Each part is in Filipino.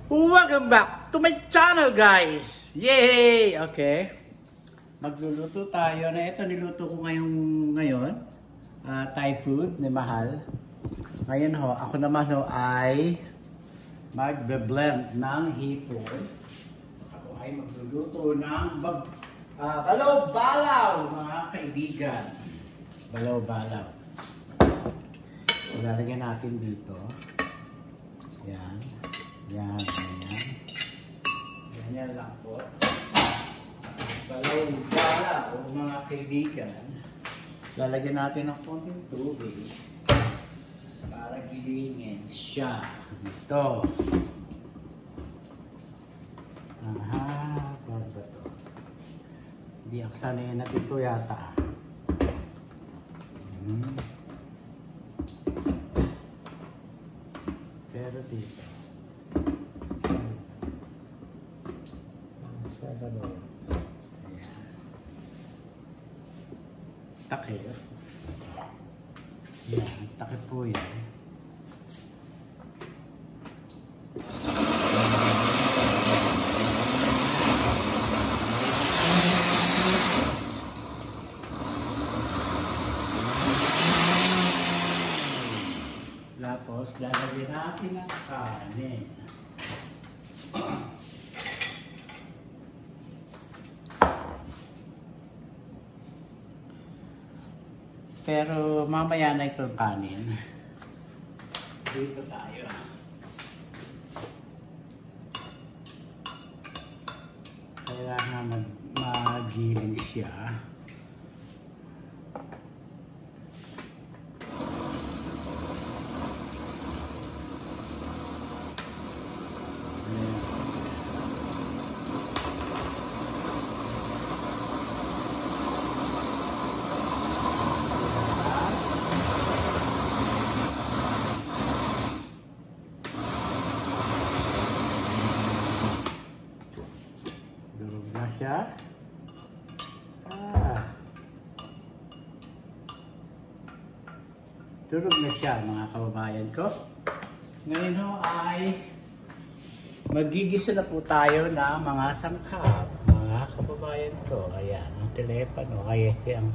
Welcome back to my channel, guys! Yay! Okay. Magluluto tayo na ito. Niluto ko ngayon. Thai food ni Mahal. Ngayon ho, ako naman ho ay magbe-blend ng hipon. Ako ay magluluto ng balaw-balaw, mga kaibigan. Balaw-balaw. Ilalagyan natin dito. Yan. Yan, yan. Ganyan lang po. Balaw-balaw, mga kaibigan. Lalagyan natin ng konting tubig para gilingin siya. Ito. Aha, paano ba ito? Hindi ako sanay na ito yata. Pero dito. Sa balaw. Ayan. Takip. Yan, takip po yan. Tapos, lalagyan natin ang kanin. Pero mamaya na itong kanin. Dito tayo. Kailangan magiling siya. Siya. Durog na siya, mga kababayan ko. Ngayon ho ay magigisa na po tayo na mga sangkap, mga kababayan ko. Ayan, ang telepono. Ayan.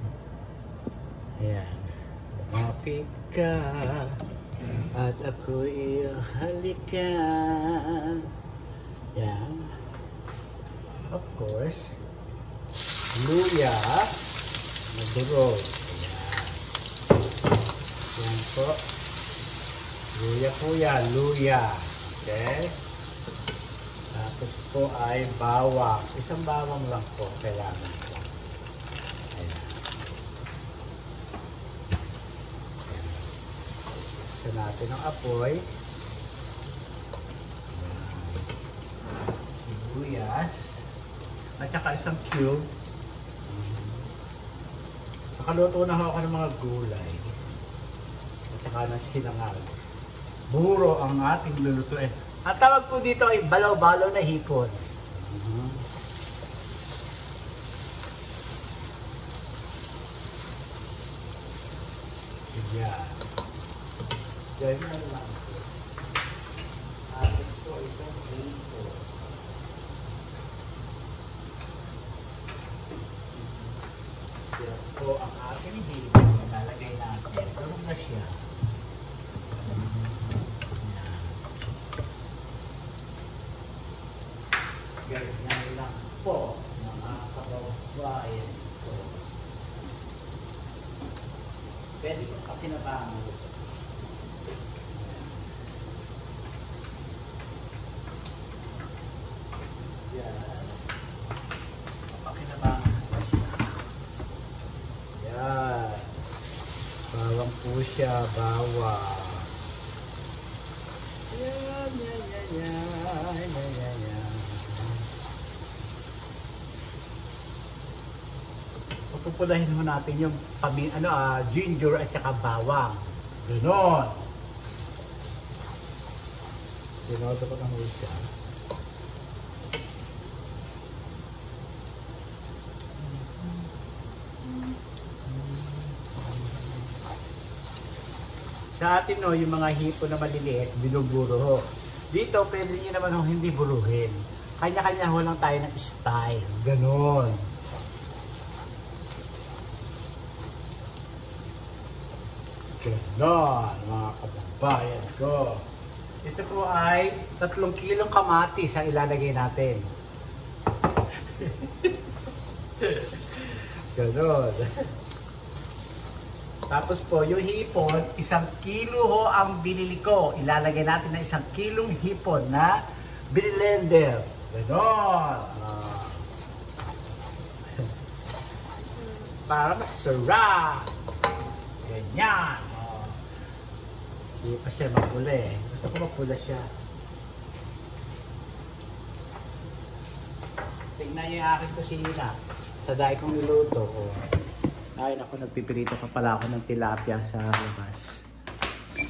Lumapit ka at ako'y halikan. Ayan. Of course, luya, madurog. Ayan. Yan po. Luya po yan, luya. Okay? Tapos po ay bawang. Isang bawang lang po kailangan ko. Ayan. Gusto natin ang apoy. Sibuyas. At saka isang cube. Nakaluto na ako ng mga gulay. At saka ng sinangag. Buro ang ating lulutuin. Ang tawag po dito ay balaw-balaw na hipon. Yan. Ganyan lang po. Tapos po itong hipon. So, ang ating hipon, lalagay natin. Tulog na siya. Ganyan lang po, mga kababayan ko. Pwede ko pakinabangan ito. Yan. Pakinabangan. Bawang po siya, bawang. Yan. Pupulahin mo natin yung ginger at saka bawang. Ganon. Dinoto ko na mo siya. Sa atin no, yung mga hipon na maliliit, binuburo ho. Dito, pwede nyo naman hindi buruhin. Kanya-kanya ho lang tayo ng style. Ganon. Ganon, mga kababayan ko. Ito po ay 3 kilong kamatis ang ilalagay natin. Ganon. Tapos po, yung hipon, 1 kilo ho ang binili ko. Ilalagay natin na 1 kilong hipon na blender. Ganon. Para masarap. Ganyan. Hindi pa siya mapula eh. Gusto ko mapula siya. Tingnan niyo yung aking kusina. Sa dahil kong niluto. Ay, naku, nagpipirito pa pala ako ng tilapia sa labas.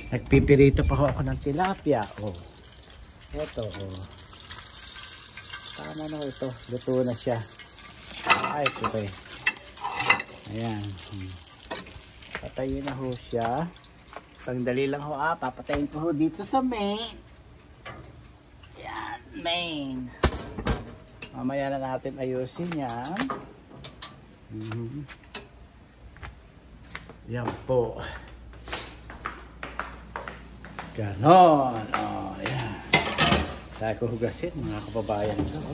Nagpipirito pa ako ng tilapia. Ito, tama na ito. Luto na siya. Ay, ito eh. Ayan. Patayin na ho siya. Pagdali lang ho, papatayin ko ho dito sa main. Ayan, main. Mamaya na natin ayusin yan. Yan po. Ganon. Ayan. Dahil ko hugasin, mga kababayan ko.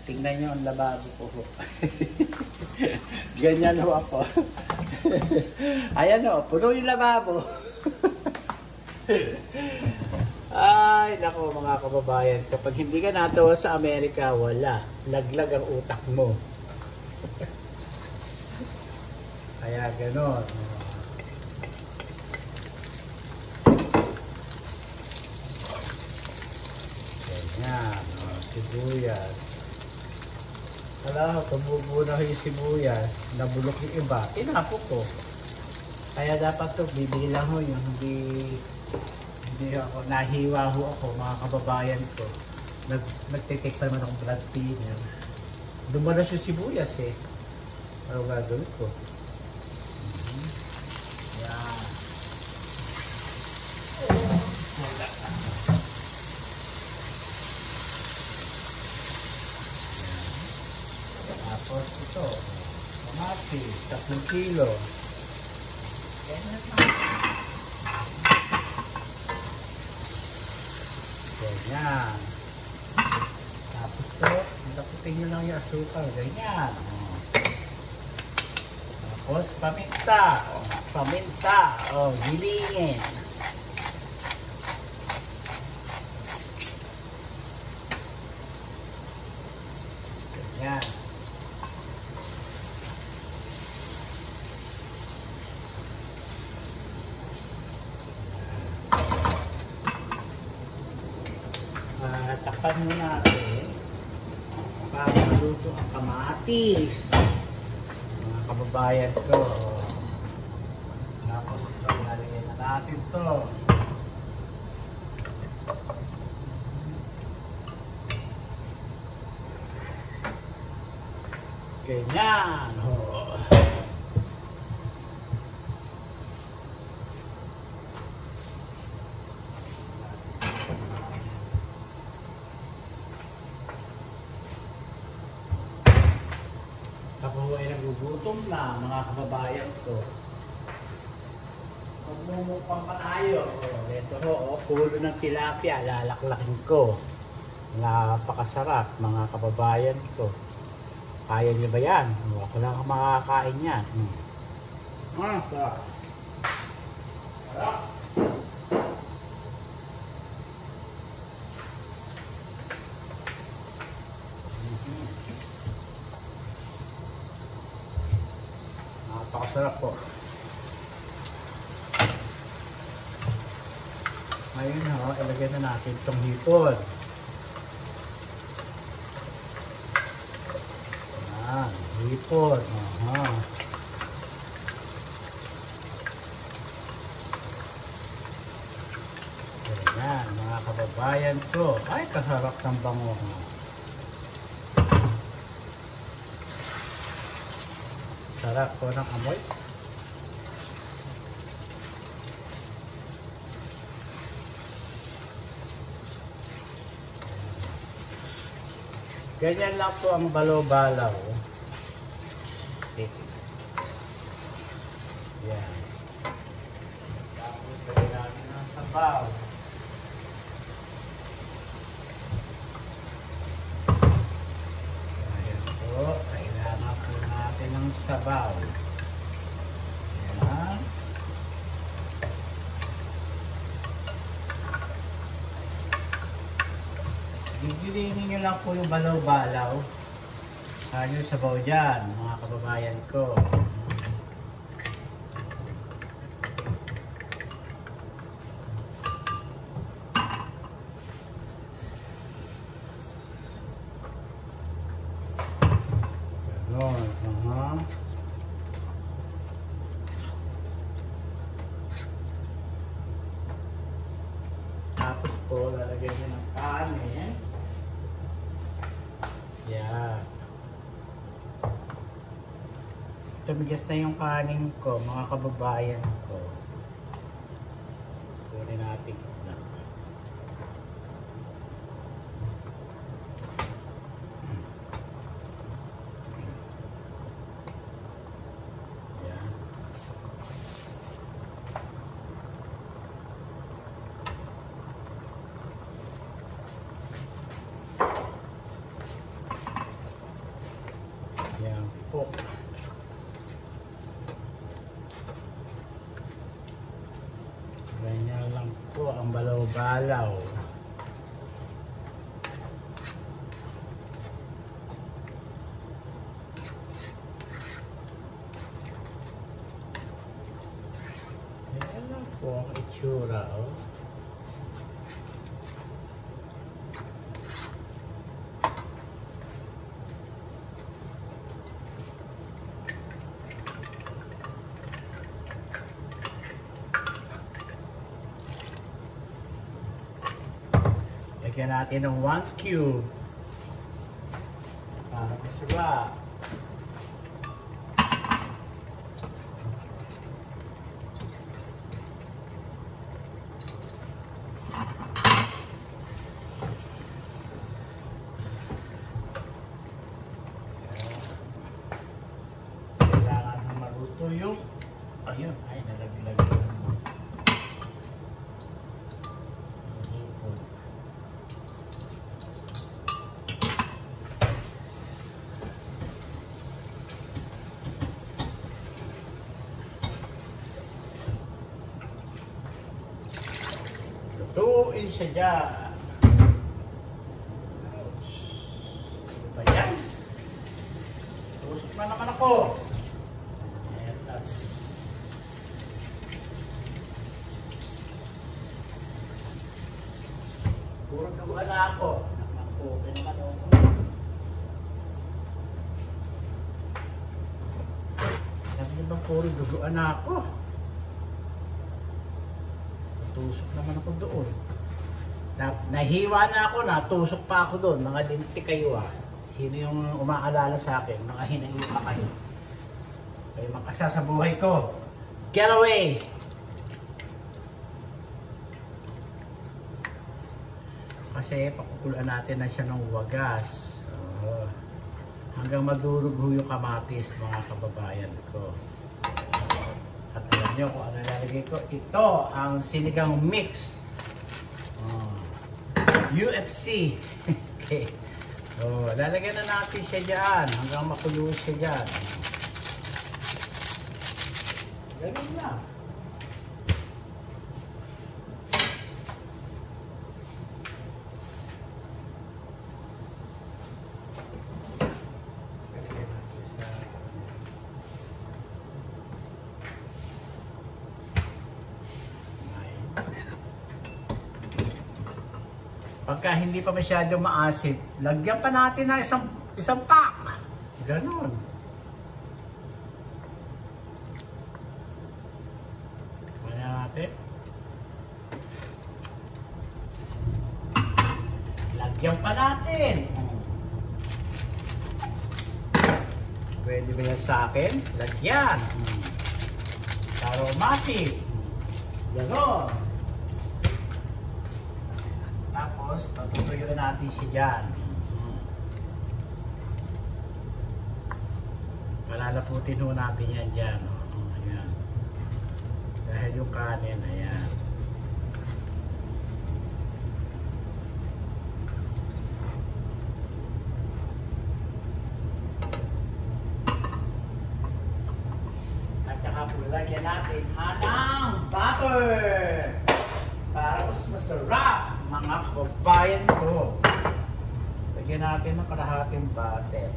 Tingnan nyo ang lababo ko ho. Ganyan ho ako. Ayan ho, puno yung lababo. Ay, nako mga kababayan. Kapag hindi ka natawa sa Amerika, wala. Laglag ang utak mo. Kaya ganon. Ganyan. Sibuyas. Wala, tumubo na yung sibuyas. Nabulok yung iba. Tinapo ko. Kaya dapat to bibili lang ho yun. Hindi ako, nahiwa ho ako, mga kababayan ko. Nagtitake pa naman akong blood thinner. Dumalas yung sibuyas eh. Ano gagawin ko? Yan. Tapos ito, kamatis, 3 kilo. Ganyan. Tapos ito, taputin nyo lang yung asukal. Ganyan. Tapos paminta. Paminta. Gilingin. Ganyan. Takpan mo natin para maluto ang kamatis, mga kababayan ko. Tapos ito, lalagyan na natin ito. Ganyan. Ako ay nagugutom na, mga kababayan ko. Magmumukhang pa tayo. Ito ho, pulo ng tilapia, lalaklakin ko. Napakasarap, mga kababayan ko. Kaya niyo ba yan? Ako lang ang makakain yan. Sarap. Sarap. Napakasarap po. Ngayon ho, ilagay na natin itong hipon. Yan, hipon. Yan, mga kababayan ko. Ay, kasarap ng bango. Sarap po ng amoy. Ganyan lang po ang balaw-balaw. Yan. Tapos lagyan natin ng sabaw. Ayan po. Kailangan po natin ng sabaw. Ayan. Gigilinin nyo lang po yung balaw-balaw. Saan yung sabaw dyan, mga kababayan ko. Ganon, Tapos po, lalagyan nyo ng kanin. Yan. Tumigas na yung kanin ko, mga kababayan ko. Kunin natin na. Yan. Yan po. Ganyan lang po ang balaw-balaw. Ganyan lang po ang itsura. Oh. Lagyan natin ng 1 cube. Para masarap. Kailangan na maluto yung ayun, ay nalaglag. Lutuin siya dyan. Ano ba yan? Tusok na naman ako. Etas. Puro gawa na ako. Nakakutin naman ako. Sabi niyo bang puro duguan na ako? Tusok naman ako doon. Nahiwa na ako, natusok pa ako doon. Mga linti kayo ah. Sino yung umaalala sa akin? Mga hinahiwa kayo. Kayo makasa sa buhay ko. Get away! Kasi pakukuluan natin na siya ng wagas. Hanggang madurog ho yung kamatis, mga kababayan ko. At alam nyo kung ano lalagay ko. Ito ang sinigang mix. UFC. Okay. Lalagyan na natin siya dyan. Hanggang makulo siya dyan. Ganun lang. Pagka hindi pa masyado maasit, lagyan pa natin na isang pack. Ganon. Kaya natin. Lagyan pa natin. Pwede ba yan sa akin? Lagyan. Para umasit. Ganon. Tapos, patutuyuin natin siya dyan. Malalaputin ho natin yan dyan. Ayan. Dahil yung kanin, ayan. At saka po lagyan natin ng butter. Para mas masarap, mga kababayan ko. Lagyan natin ng kalahating butter.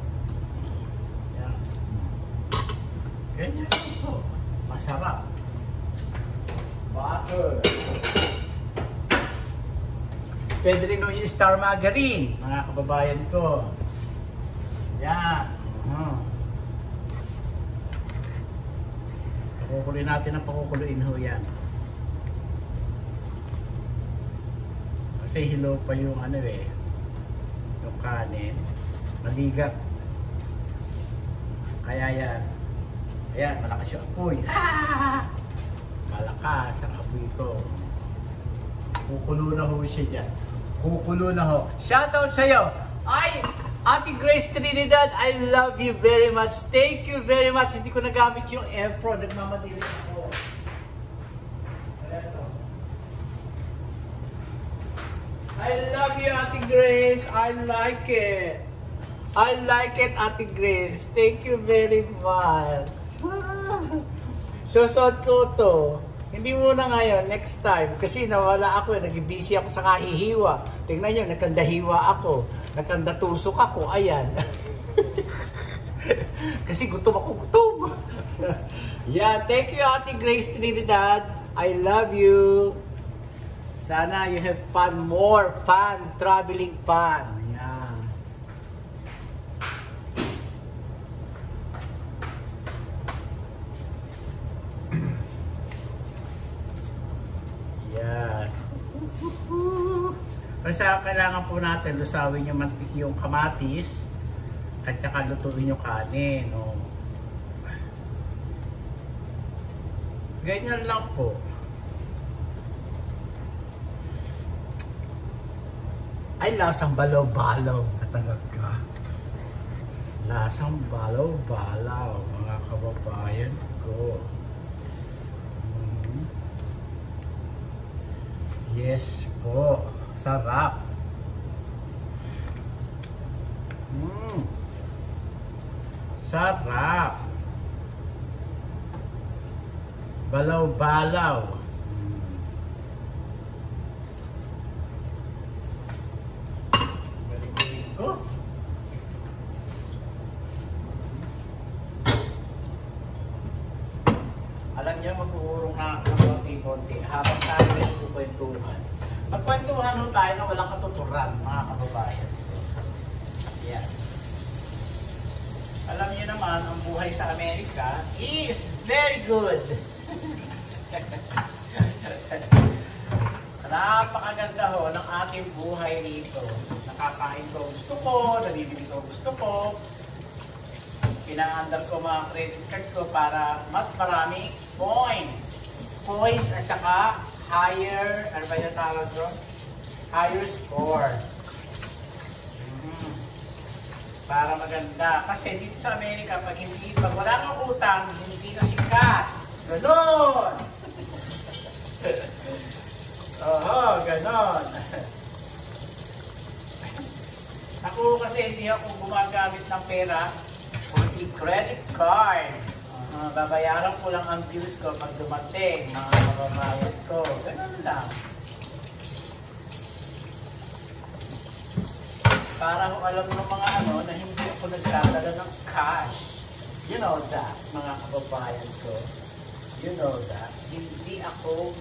Ayan. Ganyan po. Masarap. Butter. Pwede rin nung star margarine, mga kababayan ko. Yan. Pakukuloy natin ang pakukuluin ho yan. Kasi hilaw pa yung ano yung kanin. Maligat. Kaya yan. Ayan, malakas yung apoy. Ah! Malakas ang apoy ko. Kukulo na ho siya dyan. Kukulo na ho. Shoutout sa'yo! Ay! Ate Grace Trinidad, I love you very much. Thank you very much. Hindi ko nagamit yung Efron. Nagmamadilis ako. Ito. I love you, Ate Grace. I like it. I like it, Ate Grace. Thank you very much. Susot ko to. Hindi muna ngayon, next time. Kasi nawala ako, nag-busy ako sa kahihiwa. Tingnan nyo, nagkandahiwa ako. Nagkandatusok ako, ayan. Kasi gutom ako, gutom. Yeah, thank you, Ate Grace Trinidad. I love you. Sana you have fun, more fun, traveling fun. Yeah. Yeah. Kasi kailangan po natin lusawin yung mantik yung kamatis at saka lutuin yung kanin. No? Ganyan lang po. Ay, lasang balaw-balaw na talaga. Lasang balaw-balaw, mga kababayan ko. Yes po. Sarap. Sarap. Balaw-balaw. Galing-galing ko. Alam niyo, mag-uurong na ng konti-konti habang tayo ay kukwentuhan. Magkwentuhan ho tayo na walang katuturan, mga kababayan. Yan. Alam niyo naman, ang buhay sa Amerika is very good. Napakaganda ho ng ating buhay dito. Nakakain ko gusto ko, nabibili ko gusto ko. Pinaandar ko mga credit card ko para mas marami points. Points at saka higher, ano ba yung tawag doon? Higher score. Para maganda. Kasi dito sa Amerika, pag wala kang utang, hindi ka sikat. Ganon! Oo, ganon. Ako kasi hindi ako gumagamit ng pera kundi credit card. Babayaran ko lang ang bills ko pag dumating, mga kababayan ko. Ganon lang. Para kung alam ng mga na hindi ako nagdadala ng cash. You know that, mga kababayan ko. You know that. Hindi ako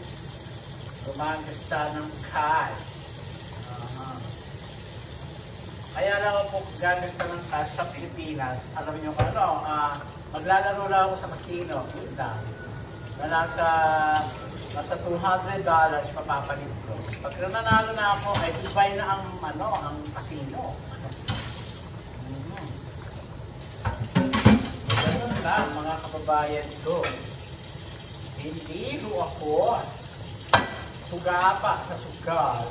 gumagasta ng cash. Kaya lang ako gagasta ng cash sa Pilipinas. Alam niyo kung ano, maglalaro lang ako sa casino. Yun lang. Na nasa $200 papapalit ko. Pag nanalo na ako, ay Dubai na ang casino. Ganun lang, mga kababayan ko. Hindi ho ako sugapa sa sugal.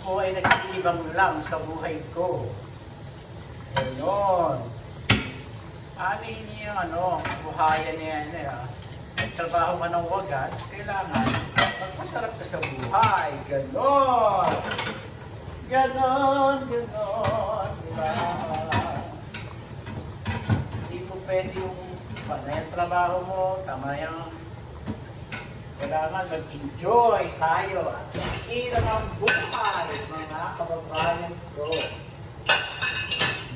Ako ay nag-iibang lang sa buhay ko. Ganon. Ano yun yung buhayan niya yan Nagtrabaho man ng wagas, kailangan magpasarap ka sa buhay. Ganon! Ganon, ganon, diba? Hindi po pwede yung panay ang trabaho mo, tama yung kailangan mag-enjoy tayo at magsirang ang buhay, mga kababayan ko.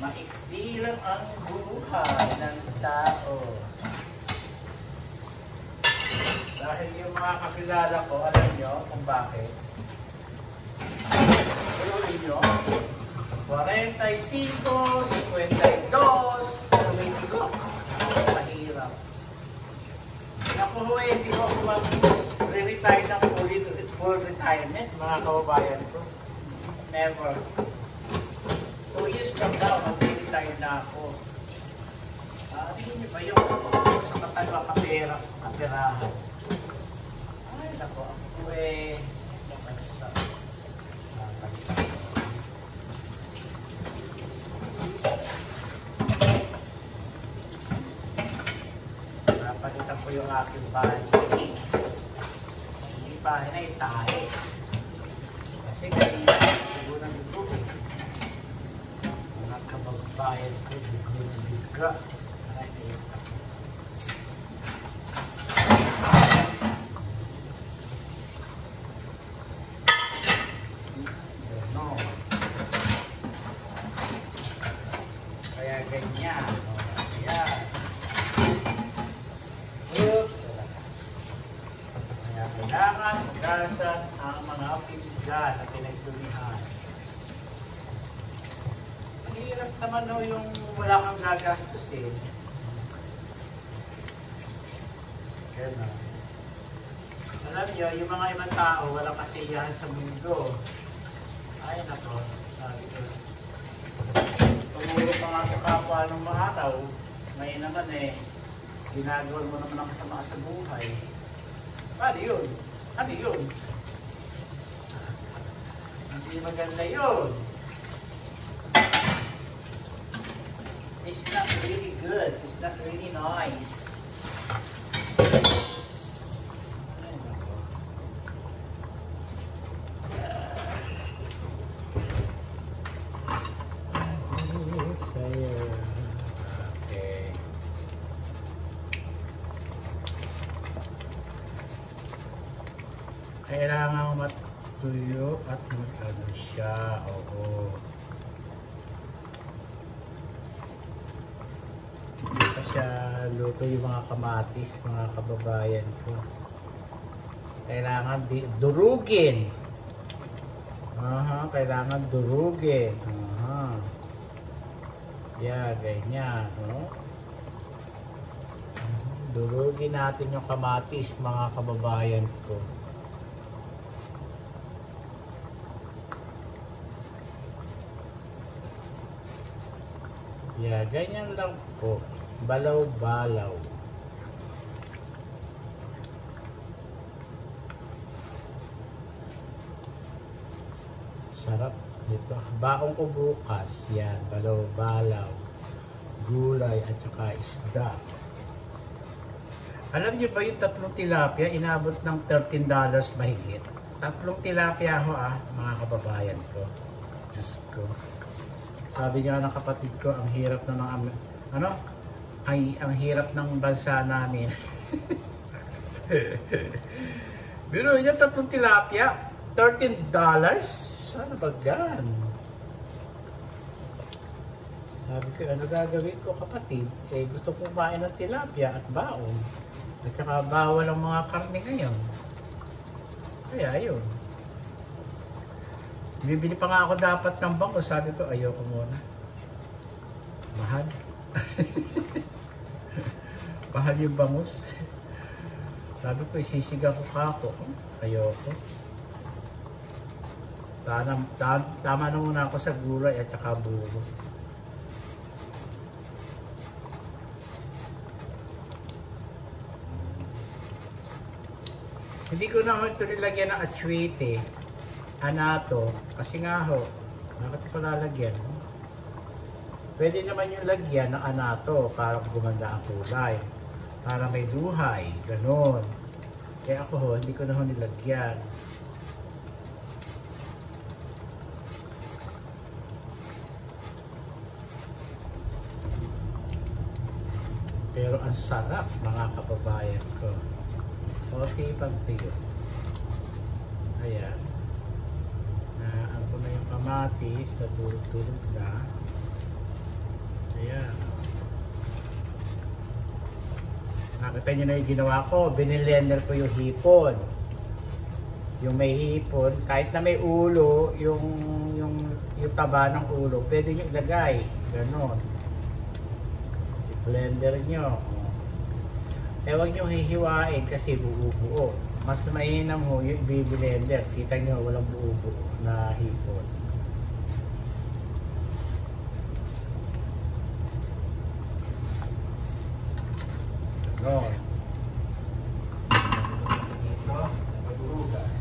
Maiksi lang ang buhay ng tao. Dahil yung mga kakilala ko, alam nyo kung bakit? Tuloy nyo, 45, 52, tumitigo. Mahirap. Naku, hindi ko ako mag-retire ng full retirement, mga kababayan ko. Never. 2 years from now, mag-retire na ako. Tingin niyo ba yung sa katalwa kaperahan? Ay, nako, ako napalitan ko yung aking bahay. Hindi bahay na itahe. Kasi kanina, siguro ng ito. Mga kababayan ko, biga. Kaya ganyan. Ayan. Kaya kailangan ugasan ang mga pinggan na pinagdumihan. Mahirap naman yung wala kang gagastusin. Ganun. Alam nyo, yung mga ibang tao, walang kasiyahan sa mundo. Ay, nako. Sabi ko. Tumulong pa nga sa kapwa ng mga araw. Ngayon naman ginagawa mo naman ang kasama sa buhay. Ano yun? Ano yun? Hindi maganda yun. It's not really good. It's not really nice. Kailangan matuyo at mag-ano siya. Oo. Hindi pa siya luto yung mga kamatis, mga kababayan ko. Kailangan durugin. Aha, kailangan durugin. Aha. Yeah, ganyan. No? Durugin natin yung kamatis, mga kababayan ko. Yeah, ganyan lang po. Balaw-balaw. Sarap nito. Baong ko bukas. Yan, balaw-balaw. Gulay at saka isda. Alam niyo ba yung 3 tilapia, inabot ng $13 mahigit? 3 tilapia ho mga kababayan ko. Diyos ko. Sabi nga ng kapatid ko, ang hirap na ng ang hirap ng bansa namin. Pero yung 3 tilapia, $13? Sana ba gan? Sabi ko, ano gagawin ko kapatid? Gusto ko kumain ng tilapia at baon. At saka bawal ang mga karne ngayon. Kaya ayun. Bibili pa nga ako dapat ng bangko. Sabi ko, ayoko muna. Mahal. Mahal yung bangus. Sabi ko, isisiga ko kako. Ayoko. Tama na muna ako sa gulay at saka buro. Hindi ko naman ito nilagyan ng atsuete. Anato. Kasi nga ho, bakit ko lalagyan? Pwede naman yung lagyan ng anato para gumanda ang kulay. Para may duhay, ganon. Kaya ako ho, hindi ko na ho nilagyan. Pero ang sarap mga kababayan ko. Okay pang tiyo. Ayan. Ano ko na yung kamatis, natulog-tulog na. Ayan. Nakita nyo na yung ginawa ko. Binilender ko yung hipon. Yung may hipon, kahit na may ulo, yung taba ng ulo, pwede nyo ilagay. Ganon. Blender nyo. Eh, huwag nyo hihiwain kasi buo-buo. Mas mainam ho yung i-blender. Kita nyo, walang buo-buo na hipon. Ganon. Dito, sa paghuhugas.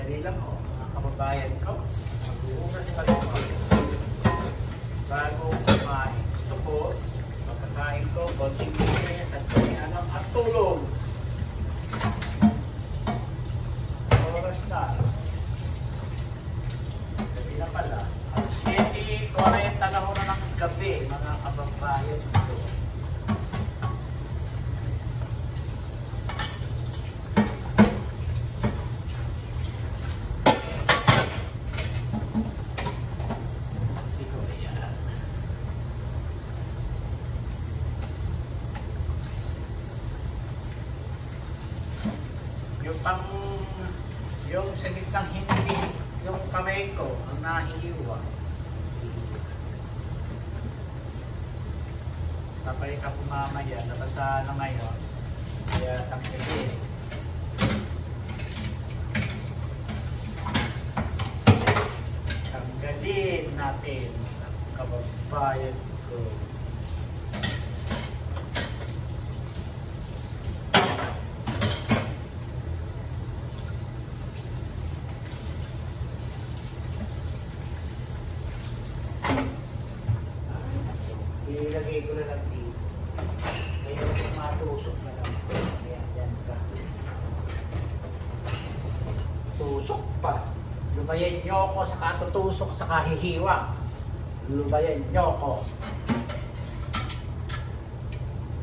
Dali lang ho, mga kababayan ko. Maghuhugas ka lang ho. Bago kumain. Gusto ko, pagkakain ko, konting bilis at anak at tulog. Oras na. Gabi na pala. At 7:40 na ho na ng gabi, mga kababayan ko. Yung sa gitnang hindi, yung kamay ko, ang nahihiwa. Tapay ka po mamaya, nabasa na ngayon. Kaya tanggalin. Tanggalin natin ang kababayan ko. Ilagay ko na lang dito. Kaya kung matusok na lang. Kaya yan ka. Tusok pa. Lubayan nyo ko sa katutusok sa kahihiwa. Lubayan nyo ko.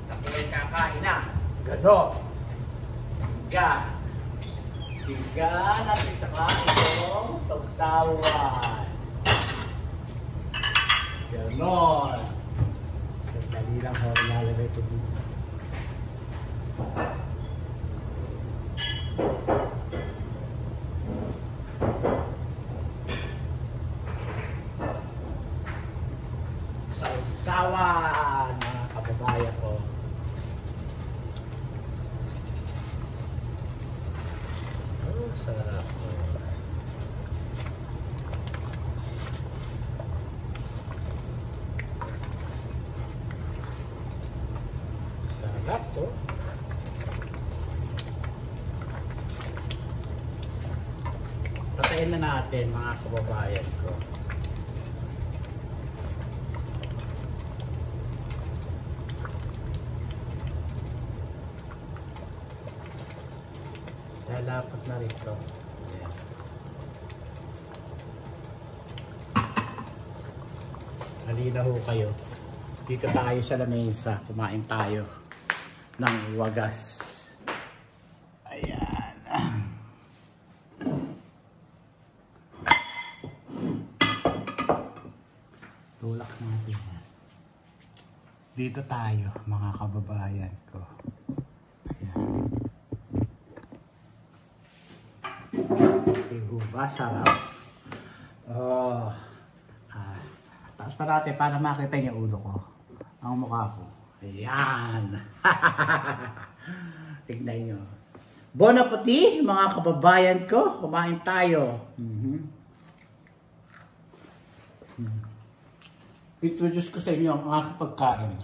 Tapos kakain na. Ganon. Tiga. Tiga natin sa kain ko. Sausawan. Ganon. Dali lang ako lalagay ito dito. Sausawan, mga kababayan ko. Oh, sarap ko. Sarap po. Patayin na natin mga kababayan ko. Lalapat na rito. Ayan. Halina ho kayo. Dito tayo sa lamesa. Kumain tayo ng wagas. Ayan. Tulak natin. Dito tayo, mga kababayan ko. Ayan. Diba? Sarap. Oh. Taas pa natin para makita niyo ulo ko. Ang mukha ko. Ayan. Tignan nyo. Bon appetit, mga kababayan ko. Kumain tayo. Introduce ko sa inyo ang aking pagkain.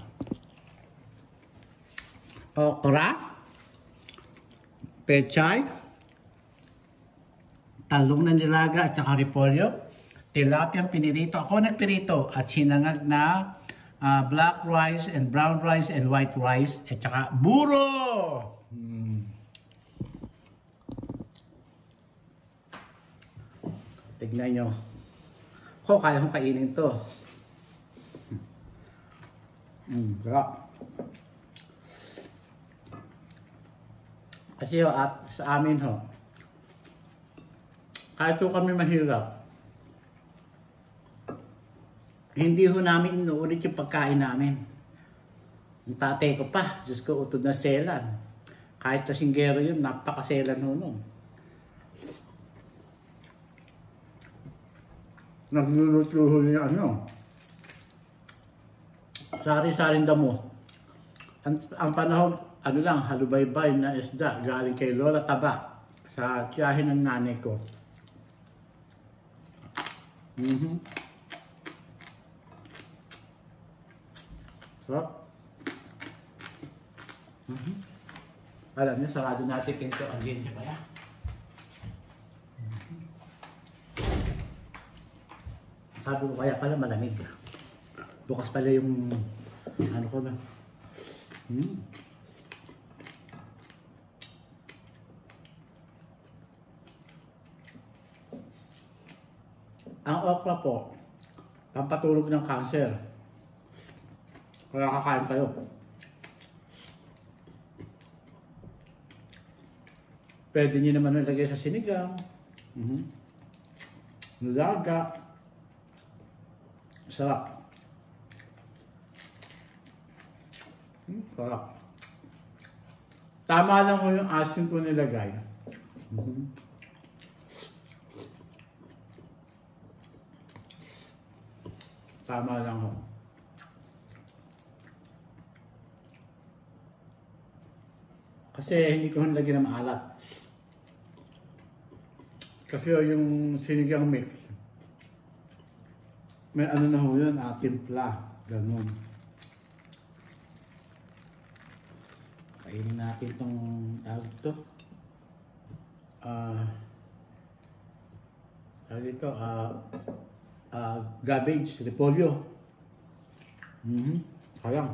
Okra. Pechay. Talong na nilaga at saka repolyo. Tilapia pinirito. Ako nagpirito at sinangag na black rice and brown rice and white rice at saka buro. Tignan nyo. Ako, kaya kong kainin to. Sarap. Kasi at sa amin kahit kami mahirap, hindi namin inuulit yung pagkain namin. Yung tatay ko pa, Diyos ko, utod na selan. Kahit kasinggero yun, napakaselan nun. Nagluluto niya sari-saring damo. Ang panahon, halubaybay na isda galing kay Lola Taba sa tiyahin ng nanay ko. Sarap. Alam niyo, sarado natin pinto ang linya pala. Sabi ko kaya pala malamig. Bukas pala yung ano ko na. Ang okra po, pampatulog ng cancer. Kaya kakain kayo. Pwede nyo naman nilagay sa sinigang. Nilaga. Sarap. Sarap. Tama lang ho yung asin ko nilagay. Tama lang ho. Kasi hindi ko nilagyan ng maalat. Kasi yung sinigang mix, may ano na ho yun, timpla. Ganun. Kainin natin itong tawag ito. Tawag ito, cabbage, repolyo. Sayang.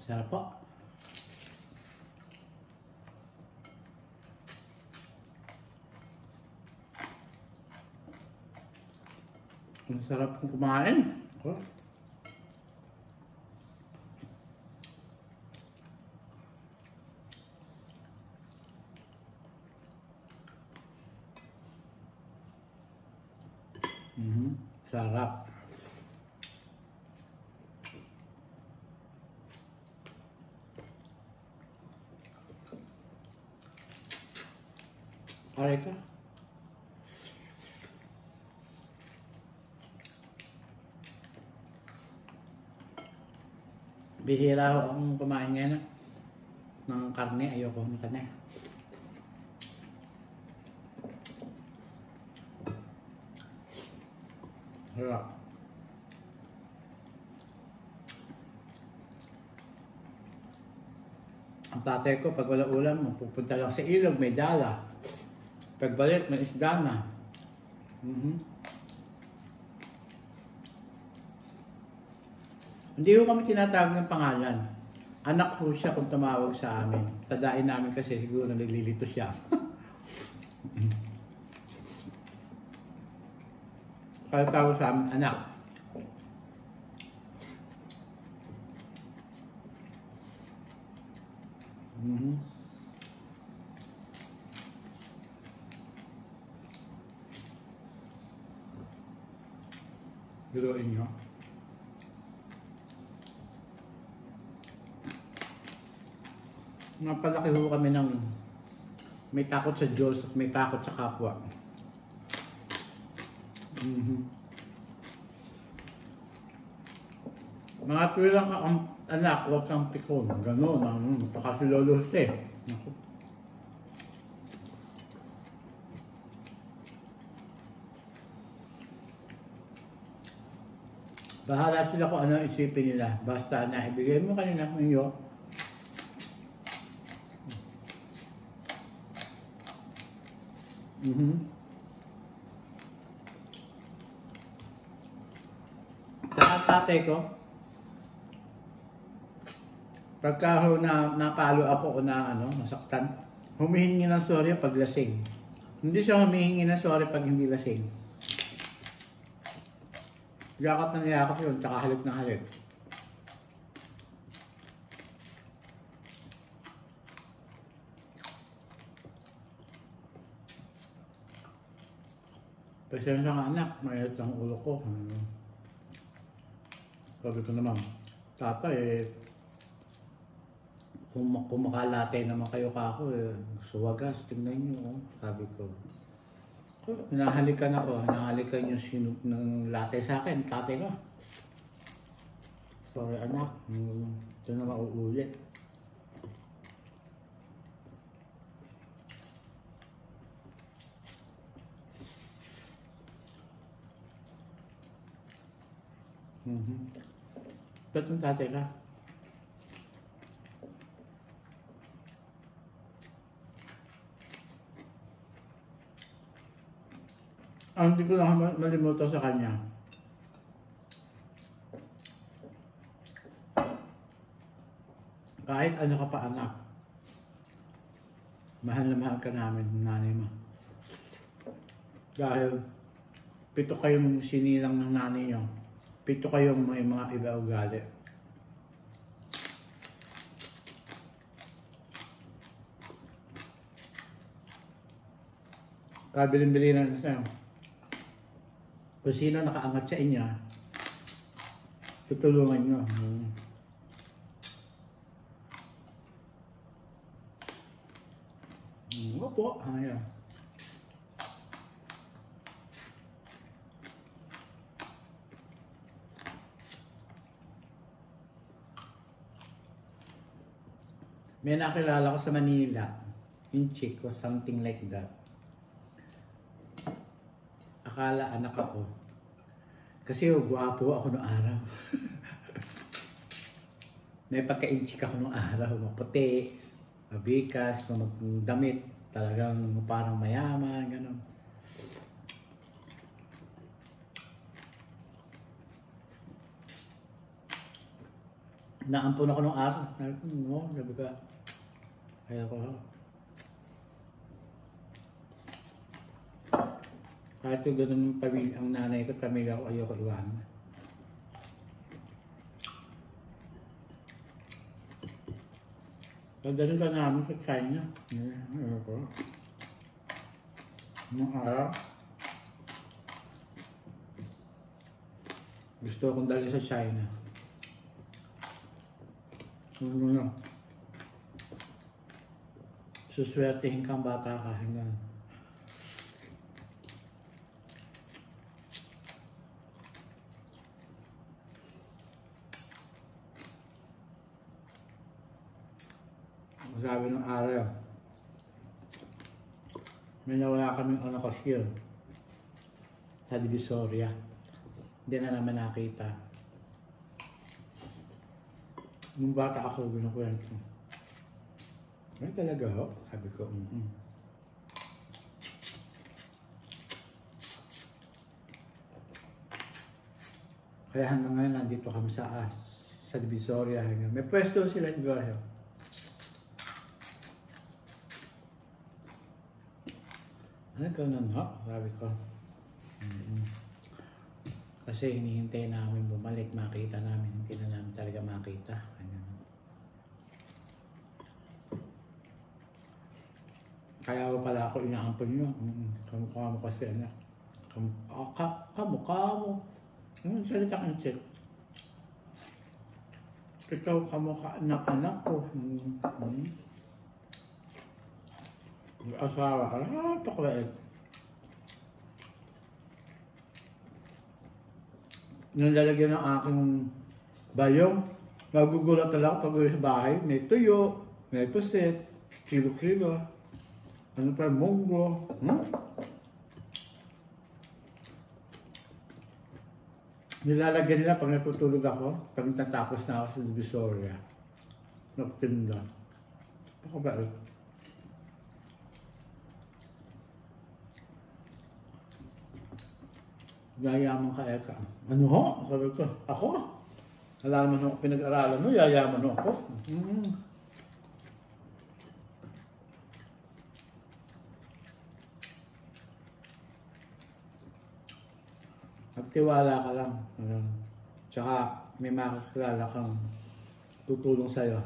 Sarap po. Ang sarap kong kumain. Sarap. Aray ka. Bihira akong kumain ngayon ng karne. Ayoko ng karne. Harap. Ang tatay ko, pag wala ulam, pupunta lang sa ilog, may dala. Pagbalik, may isda na. Hindi ko kami tinatawag ng pangalan. Anak ko siya kung tumawag sa amin. Tadain namin kasi siguro naglilito siya. Kaya tawag sa amin, anak. Biruin nyo. Napalaki ho kami ng may takot sa Diyos at may takot sa kapwa. Mga tuwilang ka ang anak, huwag kang pikon. Gano'n. Saka si Lolo Jose. Bahala sila kung ano isipin nila. Basta na ibigay mo kanila ninyo. Saka tatay ko, pagka napalo ako o nasaktan, humihingi ng sorry pag lasing. Hindi siya humihingi ng sorry pag hindi lasing. Yakap na niyakap yun, tsaka halik na halik. Pasensya nga anak, mayat ang ulo ko. Sabi ko naman, tata kung makalatay naman kayo kako suwagas, tingnan nyo. Sabi ko, hinahalikan yung sinug ng latay sa akin, tatay ko. Sorry anak, ito na mauulit. Ba't ang tatay ka? Hindi ko lang malimutan sa kanya. Kahit ano ka pa anak, mahal na mahal ka namin ng nanay mo. Dahil 7 kayong sinilang ng nanay nyo. 7 kayong may mga iba ugali. Kabilin-bili na sa'yo. Kung sino nakaangat sa inyo, tutulungan nyo. Opo, ayan. May nakilala ko sa Manila, yung chick or something like that. Akala anak ako. Kasi gwapo ako noong araw. May pagka-inchik ako noong araw. Maputi, mabikas, magdamit. Talagang parang mayaman, gano'n. Naampun ako noong araw. Sabi ka, kaya ko ha. Kahit yung ganun ang nanay ko, pamilya ko, ayoko iwan. Pagdating ka namin sa China. Ayoko. Noong araw. Gusto akong dali sa China. Ano? Suswertehin kang bata ka hanggang. Sabi ng araw, may nawala kaming okasyon sa Divisoria. Hindi na naman nakita. Nung bata ako, binukwento. Ay talaga ho? Sabi ko, Kaya hanggang ngayon nandito kami sa Divisoria. May pwesto sila ng Goryo. Ano ka nun ho? Sabi ko. Kasi hinihintay namin bumalik, makita namin. Hindi na namin talaga makita. Kaya pala ako inaampon nyo. Kamukha mo kasi anak. Kamukha mo. Salita kang check. Ikaw kamukha anak ko. Asawa ka. Pakbait. Nung lalagyan ng aking bayong, magugulat talaga pag uwi sa bahay. May tuyo, may pusit, kilo-kilo. Ano pa, munggo. Nilalagyan nila pag natutulog ako, pag natapos na ako sa Divisoria. Nagtinda. Ako ba? Yayaman ka, Eka. Ano ho? Sabi ko, ako? Wala naman ako pinag-aralan mo, yayaman ho ako. Magtiwala ka lang. Tsaka may makakilala kang tutulong sa'yo.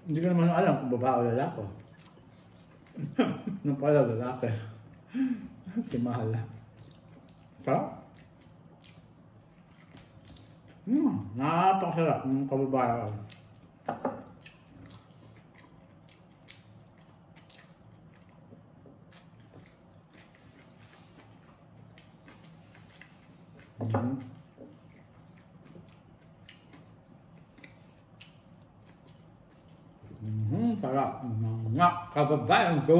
Hindi ka naman alam kung babae o lalaki. Nung pala lalaki. Si Mahal. Sarap. Napakasarap ng kababayan. Sarap ng mga kababayan ko.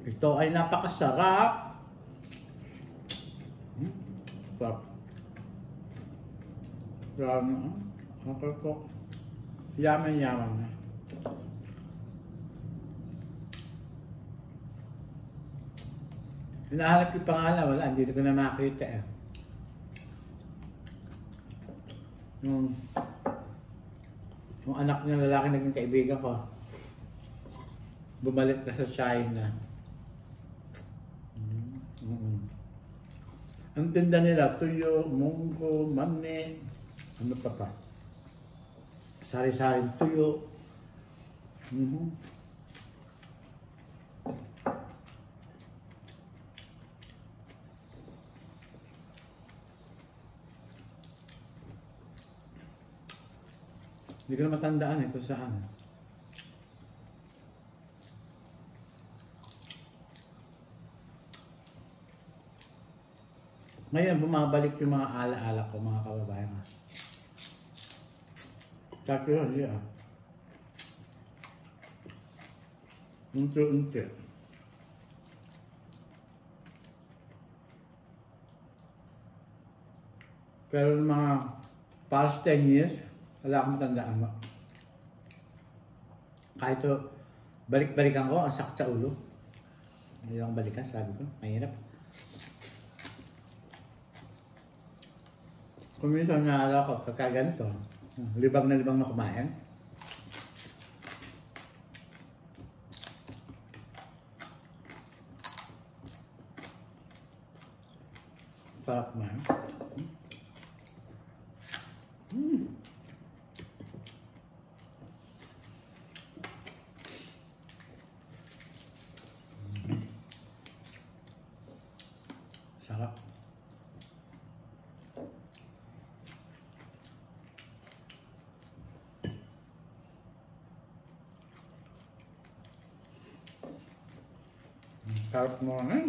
Ito ay napakasarap. Sarap. Sarap na. Okay po. Yaman-yaman na. Hinahanap yung pangalan, wala. Hindi ko na makita eh. Yung anak niya lalaki naging kaibigan ko. Bumalik na sa China. Ang tinda nila, tuyo, munggo, mani, ano pa. Sari-saring tuyo. Hindi ko na matandaan eh kung saan. Ngayon, bumabalik yung mga ala-ala ko, mga kababayan. Kasi yun, yeah. Unti-unti. Pero mga past 10 years, wala akong matandaan mo. Kahit ito, balik-balikan ko, ang sakit sa ulo. Hindi akong balikan, sabi ko. Mahirap. Kung minsan naalala ko, pagka ganito, libang na kumain. Sarap na. Sarap. Sarap mo na.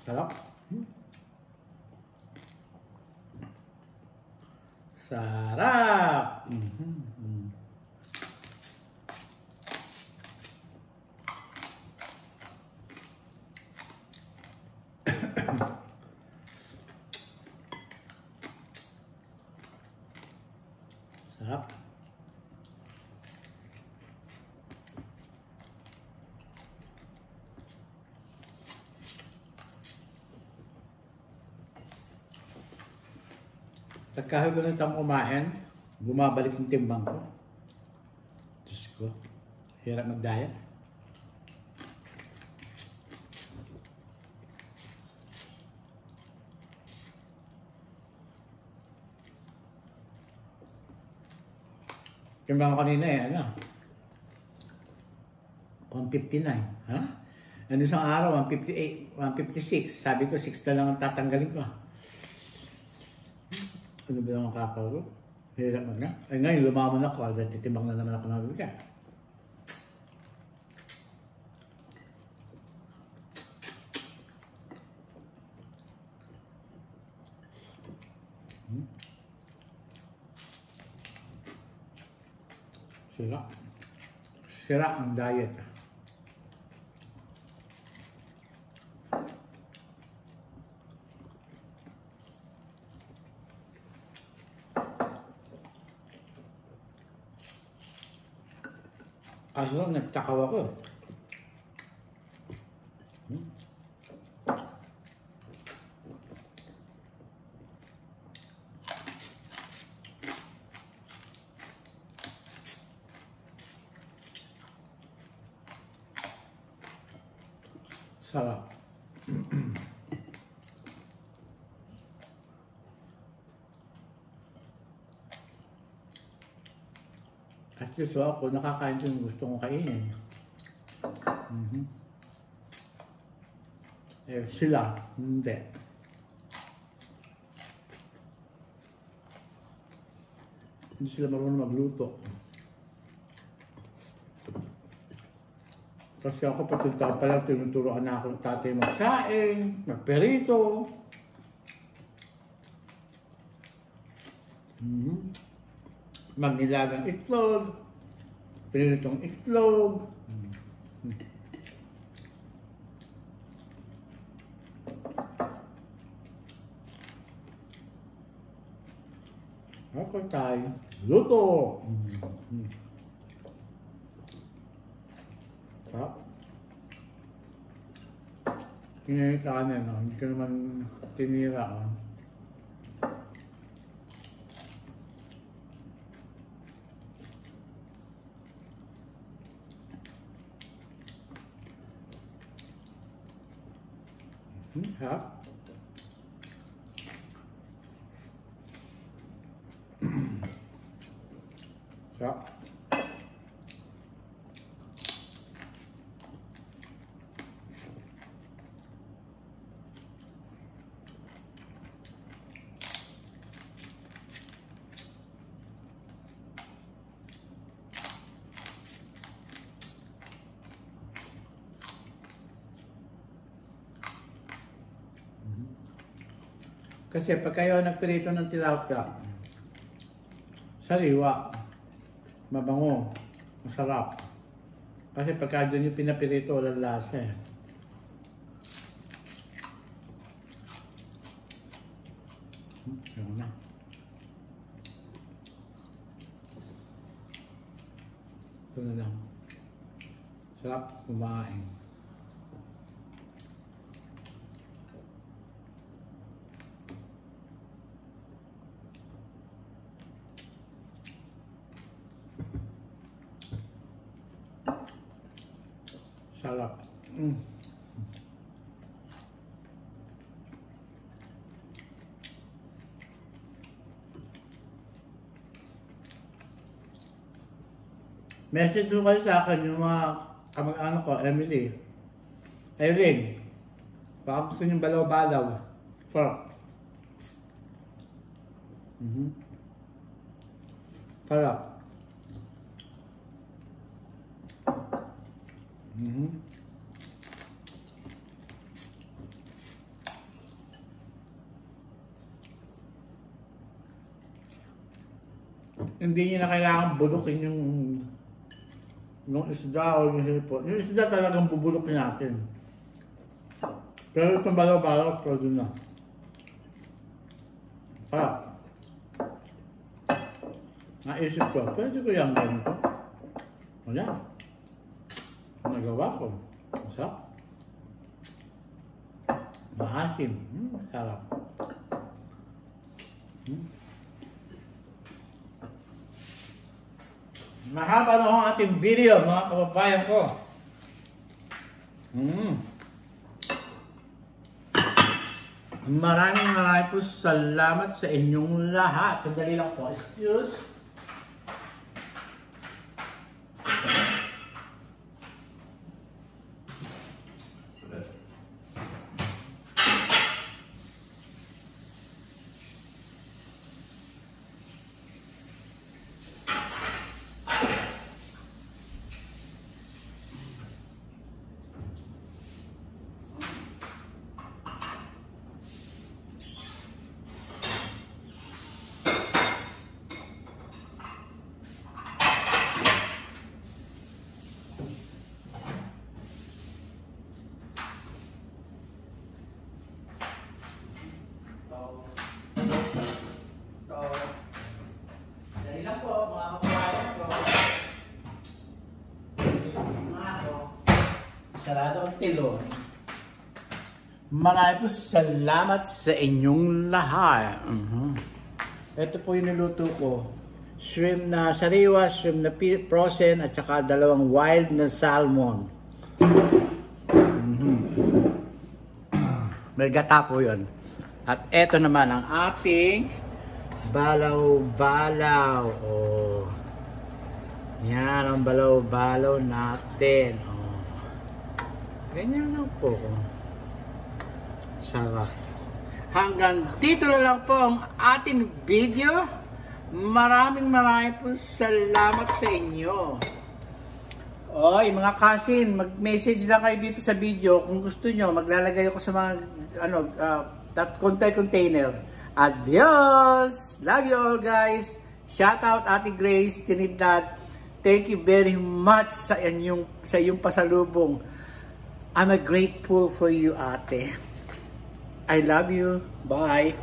Sarap. Sarap. Sarap. Pagkahal ko ng tang kumain, bumabalik yung timbang ko. Diyos ko, hirap mag-diet. Timbang ko kanina eh, ano? 159. Ha? Ano isang araw, 158, 156. Sabi ko, 6 na lang ang tatanggalin ko. Ano ba yung kakao? Hirap mo na. Ay ngayon, lumaman ako. Agad titimbang na naman ako ng bigat. Sira. Sira ang diet. Kaso nagtakaw ako. Sarap. At gusto ako, nakakain ko yung gusto kong kainin. Eh, sila, hindi. Hindi sila marunong magluto. Kasi ako patutang pa lang, tinuturoan na ako ng tatay magkain, magperito. Magnilagang itlog, piniritong itlog. Ako tayo, luto! Sarap. Kinaya kanin, no? Hindi ko naman tinira. Sarap. Sarap. Kasi pag kayo nagprito ng tilapia, sariwa, mabango, masarap. Kasi pagka doon yung pinapirito, walang lasa eh. Ayun na. Ito na lang. Sarap kumain. Sarap. Message doon kayo sa akin yung mga kamag-anak ko, Emily. Irene, baka gusto niyong balaw-balaw. Sarap. Sarap. Hindi niyo na kailangan bulukin yung isda o yung hipon. Yung isda talagang bubulukin natin. Pero itong balaw-balaw, pwede na. Naisip ko, pwede ko yung ganito. Wala. Nagawa ko. Masarap. Maasim. Sarap. Mahaba na ang ating video, mga kababayan ko. Maraming po salamat sa inyong lahat. Sandali lang po. Excuse. Pastelon. Marami po salamat sa inyong lahat. Ito po yung niluto ko. Shrimp na sariwa, shrimp na frozen, at saka dalawang wild na salmon. May gata po yun. At ito naman ang ating balaw-balaw. Oh. Yan ang balaw-balaw natin. Oh. Ganyan lang po. Sarap. Hanggang dito na lang po ang ating video. Maraming po salamat sa inyo. Oy, mga cousin, mag-message lang kayo dito sa video kung gusto nyo. Maglalagay ako sa mga container. Adios! Love you all, guys. Shout out Ate Grace Trinidad. Thank you very much sa iyong pasalubong. I'm grateful for you, ate. I love you. Bye.